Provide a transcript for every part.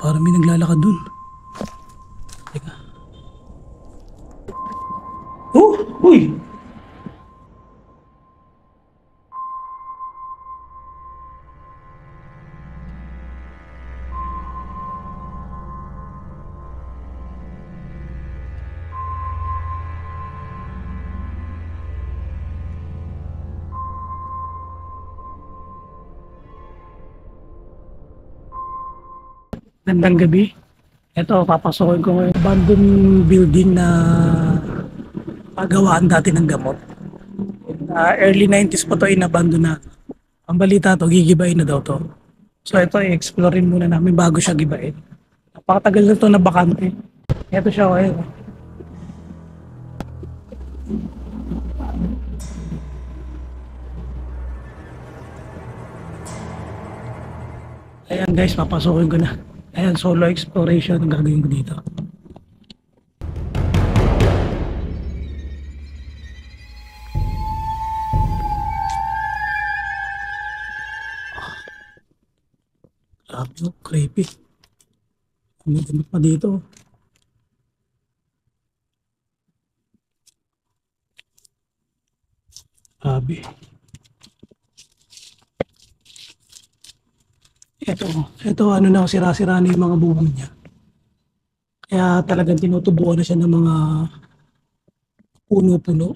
Parang may naglalakad dun. Teka. Oh! Uy! Gandang gabi. Ito, papasokin ko yung abandoned building na pagawaan dati ng gamot. Early 90s pa to inabandon na. Ang balita to, gigibain na daw to. So ito, i-explorein muna namin bago siya gibain. Napakatagal na to na bakante. Ito siya, ayun. Ayan guys, papasokin ko na. Ayan, solo exploration ang gagawin ko dito. Grabe, oh, creepy. May gamot pa dito. Grabe. Ito ano na, sira-sira na yung mga buhang niya. Kaya talagang tinutubuan na siya ng mga puno-puno.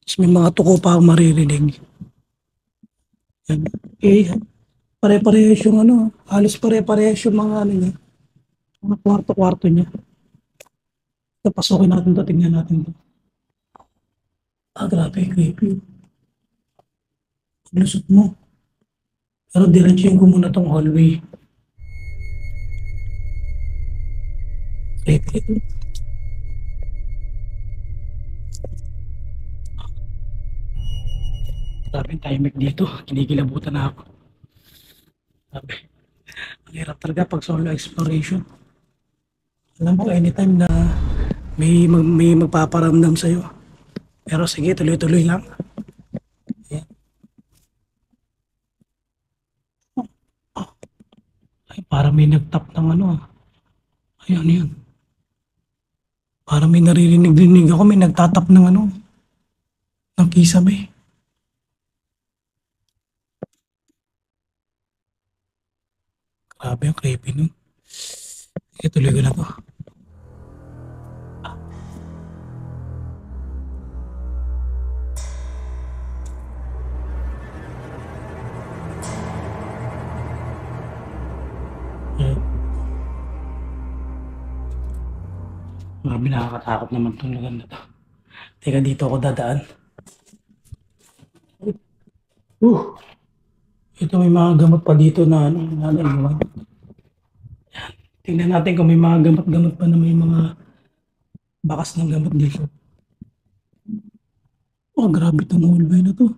Tapos may mga tuko pa akong maririnig. Yan. Eh, pare-parehas yung ano, halos pare-parehas yung mga ano niya, mga kwarto-kwarto niya. Napasukin natin to, tingnan natin to. Ah, grabe, creepy. Lusot mo. Pero diretsuhin ko muna tong hallway. Creepy ito. Grabe yung timing dito. Kinikilabutan na ako. Grabe. Ang hirap talaga pag solo exploration. Alam mo, anytime na may magpaparamdam sa'yo. Pero sige, tuloy-tuloy lang. Ayan. Ay, parang may nagtap ng ano. Ay, ano yun? Parang may naririnig-rinig ako. May nagtatap ng ano. Ng kisame. Grabe ang creepy nun. Sige, tuloy ko na to. Ayan. Grabe, nakakatakot naman itong lugar na to. Teka, dito ako dadaan. Ito may mga gamot pa dito na ano, nalaiwan. Tingnan natin kung may mga gamot-gamot pa na may mga bakas ng gamot dito. Oh, grabe itong hallway na to.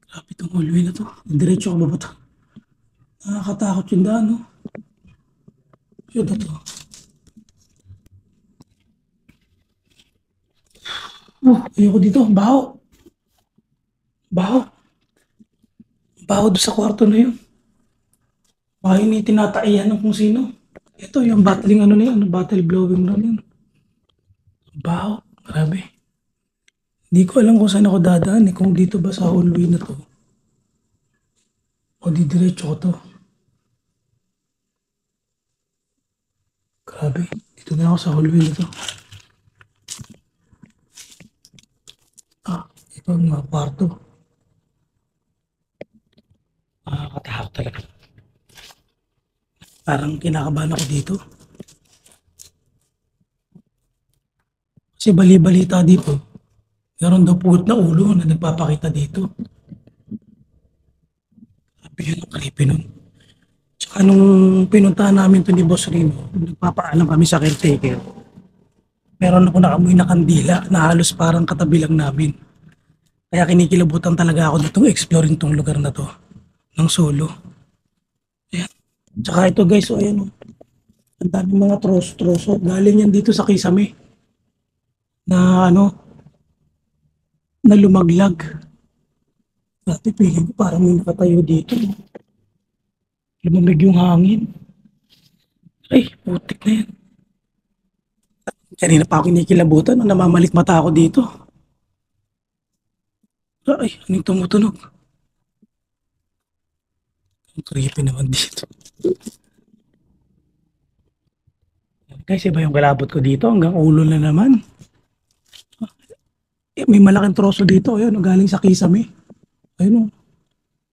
Grabe itong hallway na to. Diretso ako ba ito? Nakakatakot yung daan, no? Ito to. Oh, ayoko dito. Baho. Baho. Baho doon sa kwarto na yun. Baka yun yung tinataiyan ng kung sino. Ito yung battling ano na yun. Battle blowing na yun. Baho. Grabe. Hindi ko alam kung saan ako dadaan eh. Kung dito ba sa hallway na to. O di diretso ko to. Grabe. Dito na ako sa hallway na to. Ah, ito ang mga kwarto. Nakakatakot talaga. Parang kinakabahan ako dito. Kasi bali-balita dito. Meron daw pugot na ulo na nagpapakita dito. Sabi yun, ang creepy nun. Tsaka nung pinuntahan namin to ni Boss Rino, nagpapaalam kami sa caretaker. Meron ako nakamoy na kandila na halos parang katabi lang namin. Kaya kinikilabutan talaga ako ditong exploring tong lugar na to. Ng solo. Ayan. Tsaka ito guys, so ayan o. Ang daming mga troso-troso. Galing yan dito sa kisame. Na ano, na lumaglag. Dati feeling ko parang may nakatayo dito. Lumamig yung hangin. Ay, putik na yan. Kanina pa ako kinikilabutan nung namamalik mata ako dito. Ay, anong tumutunog? Ang creepy naman dito. Guys, iba yung kalabot ko dito. Hanggang ulo na naman. May malaking troso dito. Ayun, galing sa kisame. Ayun,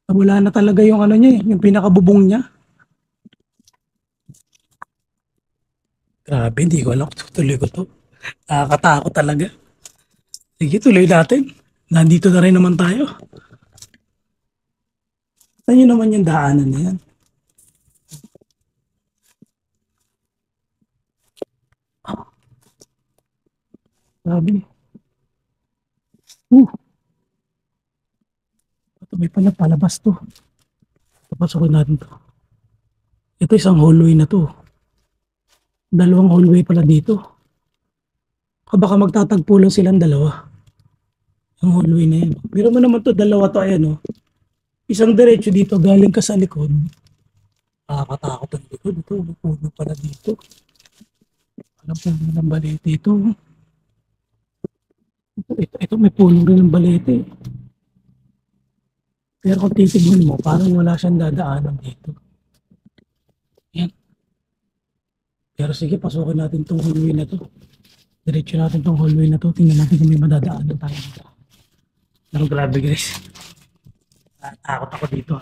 wala na talaga yung ano niya, yung pinakabubong niya. Grabe, hindi ko alam. Tutuloy ko to. Nakakatakot talaga. Sige, tuloy natin. Nandito na rin naman tayo. Saan nyo naman yung daanan na yan? Grabe. Ito may palabas to. Papasokin natin to. Ito isang hallway na to. Dalawang hallway pala dito. Baka magtatagpo lang silang dalawa. Ang hallway na yan. Pero mo naman to, dalawa to, ayan o. Isang diretso dito, galing ka sa likod. Nakakatakot ang likod. Ito, may puno pala dito. Alam po ng balete ito. Ito may puno rin ng balete. Pero kung titignan mo, parang wala siyang dadaanan dito. Yan. Pero sige, pasukin natin itong hallway na to. Diretso natin itong hallway na to. Tingnan natin kung may madadaanan tayo dito. Pero grabe guys. Takot ako dito.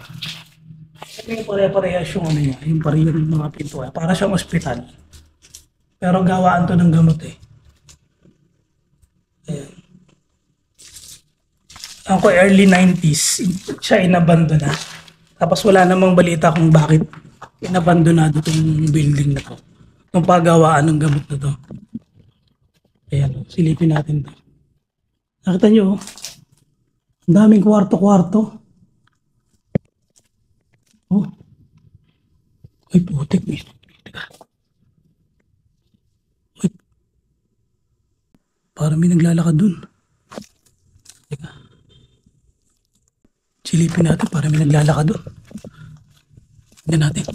Ito yung pare-parehas yung ano niya. Yung pare yung mga pinto. Para siyang ospital. Pero gawaan to ng gamot eh. Ayan. Ako early 90s, siya inabandona. Tapos wala namang balita kung bakit inabandonado itong building na to. Itong paggawaan ng gamot na to. Ayan, silipin natin to. Nakita nyo, ang daming kwarto-kwarto. Oh. Ay, putik. Teka. Ay, parang may naglalakad dun. Teka. Silipin natin, parang may naglalakad dun. Tignan natin.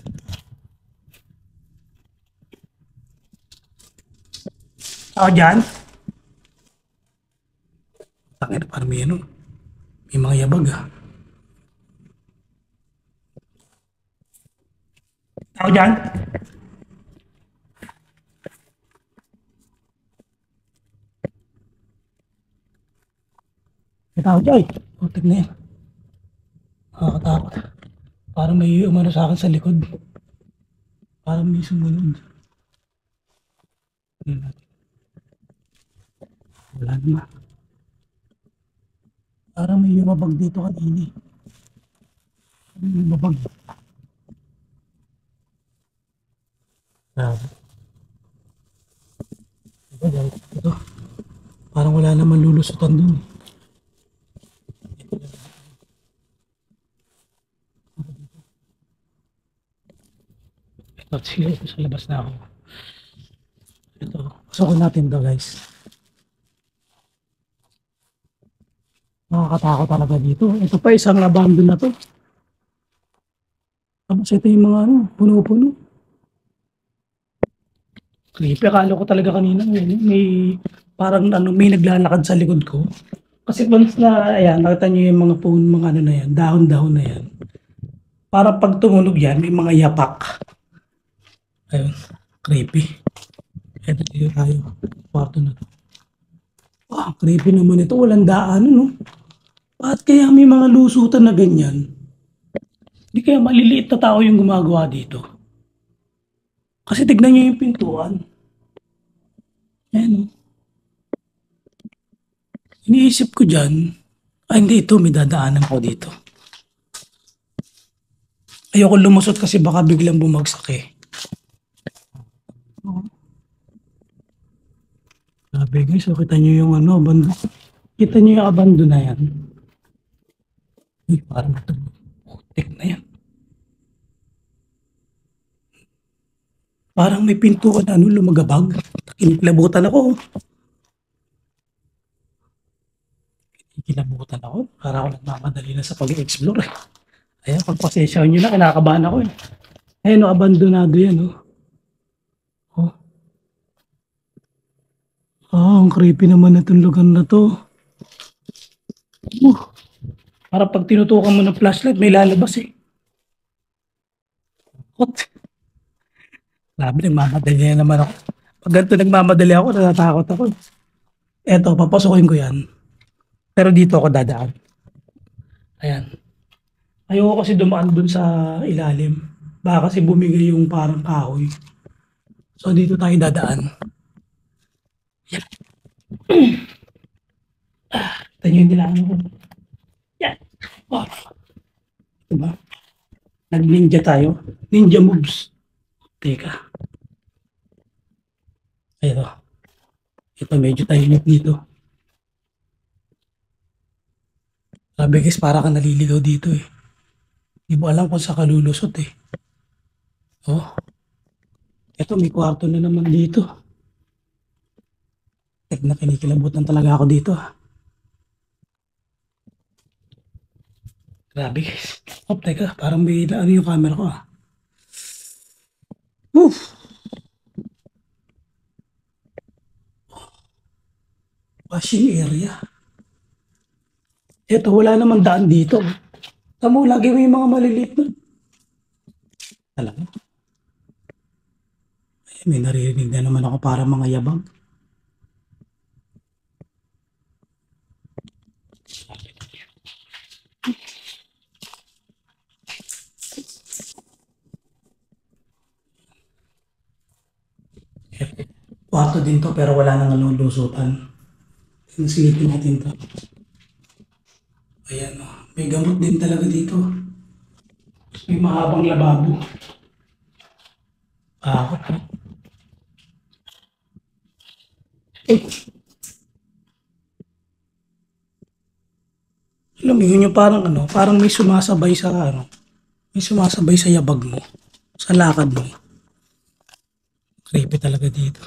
Ako dyan? Tangin, parang may ano. May mga yabag ah. Ako dyan? May tao dyan. Putik na yan. Nakakatakot. Parang may umano sa akin sa likod. Parang may sumunod. Tignan natin. Wala naman. Parang may lumabag dito kanina. May lumabag. Ito. Parang wala naman lulusutan dun. Ito, sige, sa labas na ako. Ito, pasukin natin to guys. Nakakatakot talaga dito. Ito pa isang abandon na to. Tapos ito yung mga ano, puno-puno. Creepy. Akala ko talaga kanina may parang ano, may naglalakad sa likod ko. Kasi once na, ayan, nakita nyo yung mga puno, mga ano na yan, dahon-dahon na yan. Para pag tumunog yan, may mga yapak. Ayun, creepy. Ito tayo, kwarto na to. Wow, creepy naman ito. Walang daan, no? Bakit kaya may mga lusutan na ganyan? Hindi kaya maliliit na tao yung gumagawa dito. Kasi tignan nyo yung pintuan. Ayan, no? Iniisip ko dyan, hindi ito, may dadaanan ko dito. Ayoko lumusot kasi baka biglang bumagsak eh. Sabi guys, so kita nyo yung ano, abando. Kita nyo yung abando na yan. Uy, parang ito. Putik na yan. Parang may pintuan na ano, lumagabag. Kinikilabutan ako. Kinikilabutan ako. Para ako nagmamadali na sa pag-explore eh. Ayan, pagpasensyahan nyo na, kinakabahan ako eh. Ayun, no, abandonado yan, oh. Oh, ang creepy naman na itong lugar na to. Uh, para pag tinutukan mo ng flashlight, may lalabas eh. What? Grabe, nagmamadali na naman ako. Pag ganito nagmamadali ako, natatakot ako eh. Eto, papasukin ko yan. Pero dito ako dadaan. Ayan. Ayoko kasi dumaan dun sa ilalim. Baka kasi bumigay yung parang kahoy. So dito tayo dadaan. Yan. Ito yung nilangan ko. Yan. Oh, diba? Nag-ninja tayo. Ninja moves. Teka. Ito. Ito medyo tahimik dito. Sabi guys, para ka naliligaw dito eh. Di mo alam kung saan ka lulusot eh. Oh. Ito may kwarto na naman dito. Tek na kinikilabutan talaga ako dito ah. Grabe guys. Oh, teka. Parang may ano yung camera ko ah. Woof! Washing area. Ito, wala namang daan dito. Tamo, lagi may mga maliliit na. Talaga. Ay, may naririnig na naman ako para mga yabang. Kwarto din to pero wala nang lulusutan. Silipin natin to. Ayan o. May gamot din talaga dito. May mahabang lababo. Ako. Eh, alam mo yun yung parang ano, parang may sumasabay sa ano, may sumasabay sa yabag mo, sa lakad mo. Creepy talaga dito.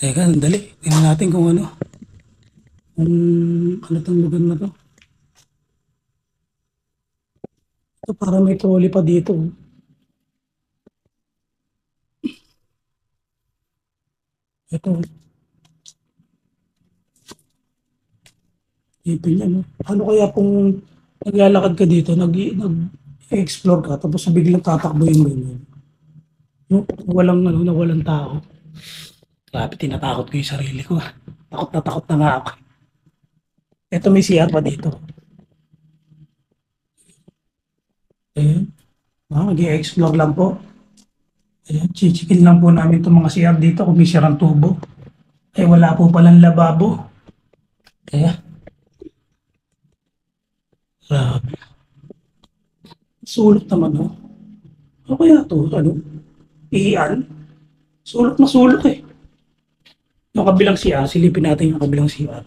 Teka, sandali. Tingnan natin kung ano. Kung ano tong lugar na to. Ito parang may trolley pa dito. Ito. Ipin yan. No? Ano kaya kung naglalakad ka dito, nag-explore ka, tapos biglang tatakbo yung ganyan. No? Walang, ano, na walang tao. Grabe, tinatakot ko yung sarili ko. Takot na takot na nga ako. Ito may CR pa dito. Ayan. Mag-i-explore lang po. Ayan, chichikin lang po namin itong mga CR dito kung may sirang tubo. Eh, wala po palang lababo. Kaya, grabe. Sulok naman, no? Ano kaya to? Ano? Iyan? Sulok na sulok eh. Yung kabilang CR, silipin natin yung kabilang CR.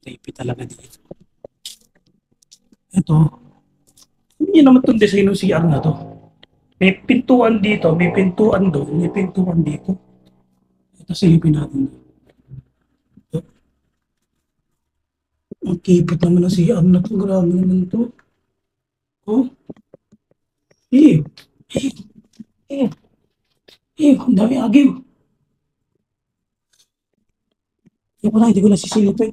Creepy talaga dito. Ito. Hindi naman itong design ng CR na to. May pintuan dito, may pintuan doon, may pintuan dito. Ito silipin natin. Ito. Ang kipot naman ng CR na to. Grabe naman to. Oh. Eh. Eh. Eh. Eh. Ang dami agiw. Hindi ko na sisilipin.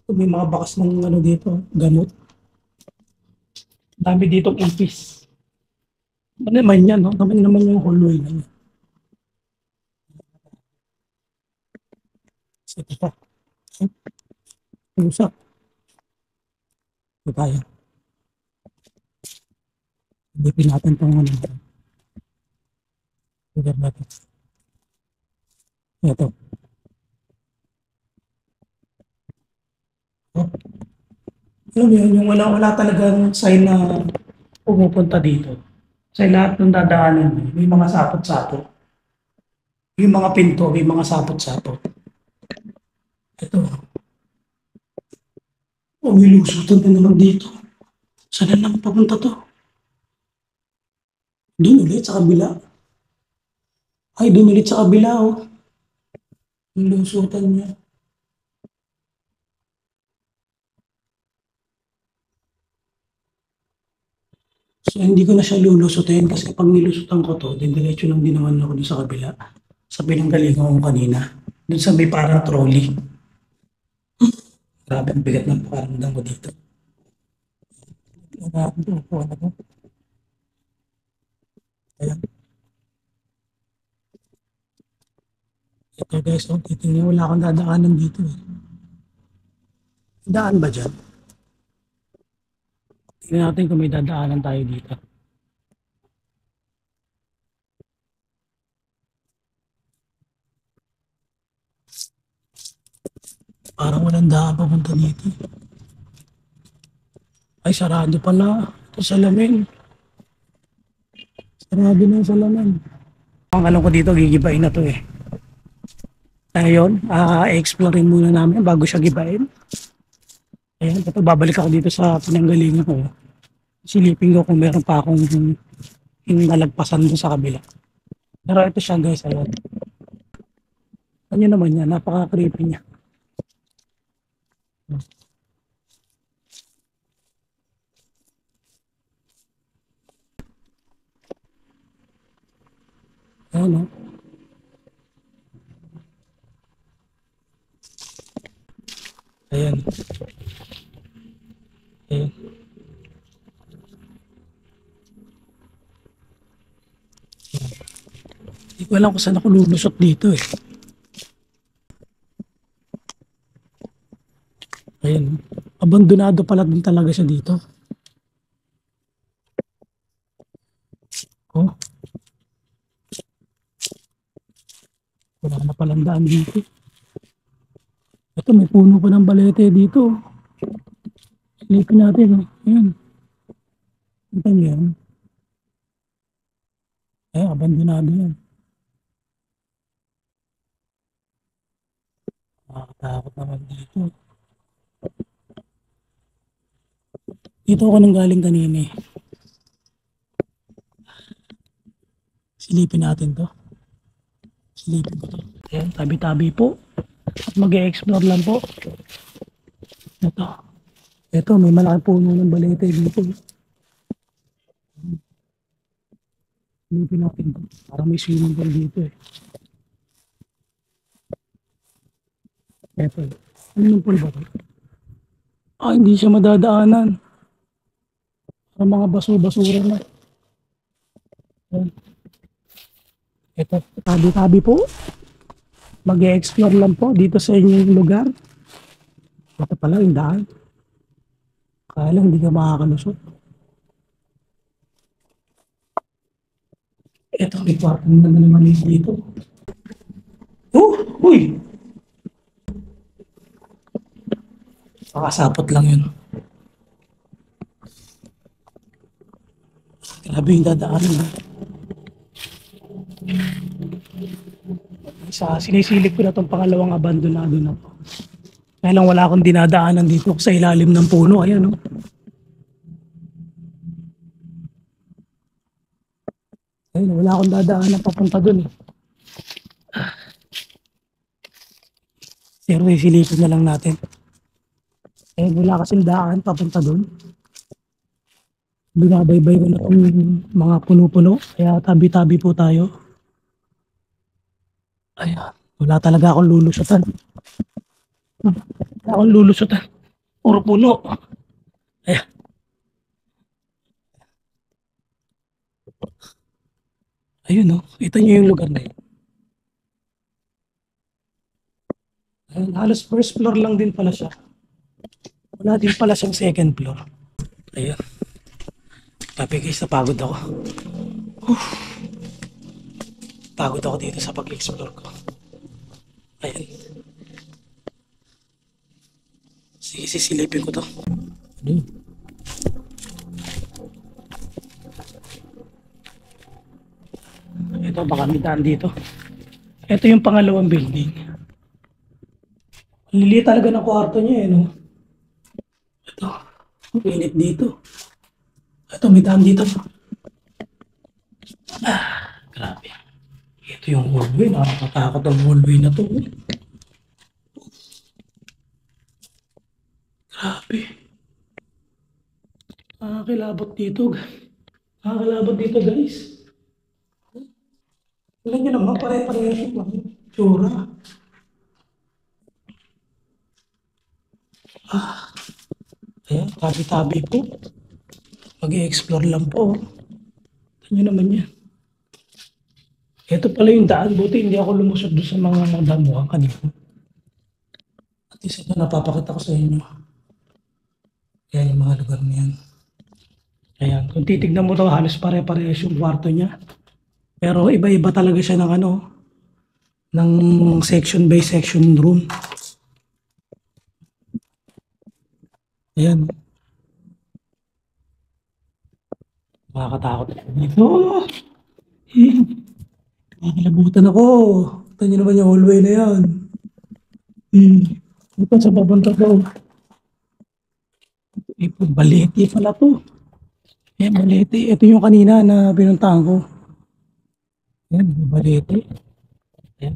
May mga bakas ng ano dito, gamot. Dami dito impis. Ano naman yan, no? Naman yung hallway na yan. Ito pa. Usap. Ito tayo. Silipin natin itong ano. Lugar natin. Ito. Oh. Alam mo yun, yung wala talagang sign na pumupunta dito. Sa lahat ng dadaanan mo, may mga sapot-sapot. Yung mga pinto, may mga sapot-sapot. Ito. Oh, may lusutan na naman dito. Saan na naman papunta to? Doon ulit sa kabila. Ay, doon ulit sa kabila, oh. Yung lusutan niya. So, hindi ko na siya lulusutin kasi pag nilusutan ko 'to, didiretso lang din naman ako dun sa kabila, sa pinanggalingan ko kanina, dun sa may parang trolley. Grabe ang bigat ng pakiramdam ko dito. Unahan ko, upuan ako. Ayan, ito guys, oh, titingnan wala akong dadaanan dito, eh. May daan ba diyan? Tingnan natin kung may dadaanan tayo dito. Parang walang daan papunta dito. Ay, sarado pala. Ito salamin. Sarado na yung salamin. Ang alam ko dito, gigibain na to eh. Ayun, explore muna namin bago siya gibain. Ayan, ito babalik ako dito sa pinanggalingan ko. Silipin ko kung meron pa akong nalagpasan doon sa kabila. Pero ito siya guys, ayun. Ano naman yan, napaka-creepy niya. Ayan o. Ayan. Ayan. Hindi ko alam kung saan ako lulusot dito eh. Ayan. Abandonado pala din talaga siya dito. Oh, wala na palang daan dito. Ito, may puno pa ng balete dito. Silipin natin. Oh. Ayan. Ito yan. Ayan, abandonado yan. Nakakatakot naman dito. Dito ako nang galing kanina eh. Silipin natin to. Silipin ko to. Ayan, tabi-tabi po. At mag-e-explore lang po. Ito. Ito, may malaking puno ng balete dito. Silipin natin to. Parang may swimming pool dito eh. Ito. Swimming pool ba to? Ah, hindi siya madadaanan. Parang mga baso-basura na. Ayan. Ito, tabi-tabi po. Mag-e-explore lang po dito sa inyong lugar. Ito pala yung daan. Kaya lang hindi ka makakalusot. Ito, may kwarto na naman dito. Oh, uy! Pakasapot lang yun. Grabe yung dadaanan. Sinisilip ko na itong pangalawang abandonado na to. Kaya lang wala akong dinadaanan dito sa ilalim ng puno. Ayan, oh. Ayun, wala akong dadaanan papunta dun eh. Pero isilipin na lang natin. Eh, wala kasing daan papunta dun. Binabaybay ko na itong mga puno-puno. Kaya tabi-tabi po tayo. Ayan, wala talaga akong lulusutan. Wala akong lulusutan. Puro puno. Ayan. Ayun, oh. Kita niyo yung lugar na yun. Ayun, halos first floor lang din pala siya. Wala din pala siyang second floor. Ayun. Sabi guys, napagod ako. Pagod ako dito sa pag-explore ko. Ayan. Sige, sisilipin ko to. Ayun. Ito, baka may daan dito. Ito yung pangalawang building. Liliit talaga ng kwarto niya eh, no? Ito, init dito. Ito, may daan dito. Grabe. Ito yung hallway. Nakakatakot ang hallway na to. Grabe. Nakakilabot dito. Nakakalabot dito guys. Tignan nyo naman, pare-parehas yung ano, tsura. Ayan, tabi-tabi po. Mag-i-explore lang po. Tignan nyo naman yan. Ito pala yung daan. Buti hindi ako lumusot doon sa mga damuhan kanina. At least ito napapakita ko sa inyo. Ayan yung mga lugar na yan. Ayan, kung titignan mo daw halos pare-parehas yung kwarto niya. Pero iba-iba talaga siya ng ano, ng section by section room. Ayan, makakatakot dito. Eh, nakakalabutan ako. Ito nyo naman yung hallway na yan. Ito sa papunta ko. Balete pala to. Balete. Ito yung kanina na pinuntahan ko. Ayan, balete. Ayan.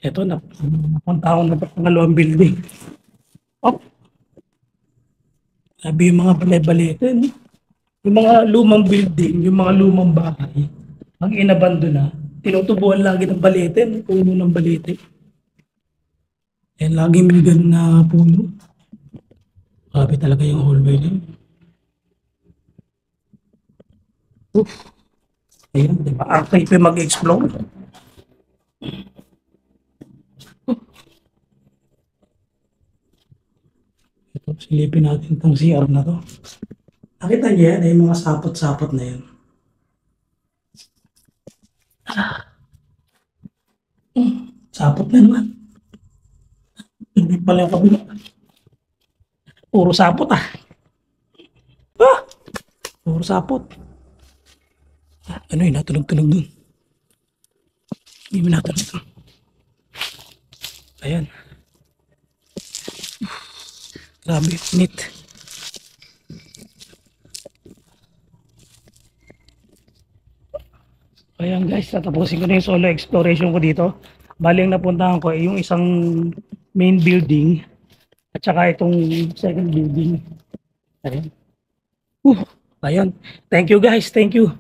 Ito, napunta ako na pangalawang building. Oh, sabi yung mga balete, no? Yung mga lumang building, yung mga lumang bahay, ang inabando na, tinutubuan lagi ng balete, no? Puno ng balete. Ayan, lagi may ganun na puno. Grabe talaga yung hallway na yun. Oof. Ayan, di ba? Ang creepy mag-explore. Ito, silipin natin itong CR na to. Nakita niyo yan, yung mga sapot-sapot na yan. Sapot na naman. Hindi pala yung kabila. Puro sapot ah. Ah! Puro sapot. Ano yun, natulog-tulog dun. Hindi mo natulog. Ayan. Grabe, neat. Ayan guys, tatapusin ko na yung solo exploration ko dito. Bali ang napuntahan ko ay yung isang main building at saka itong second building. Ayan. Ayan. Thank you guys, thank you.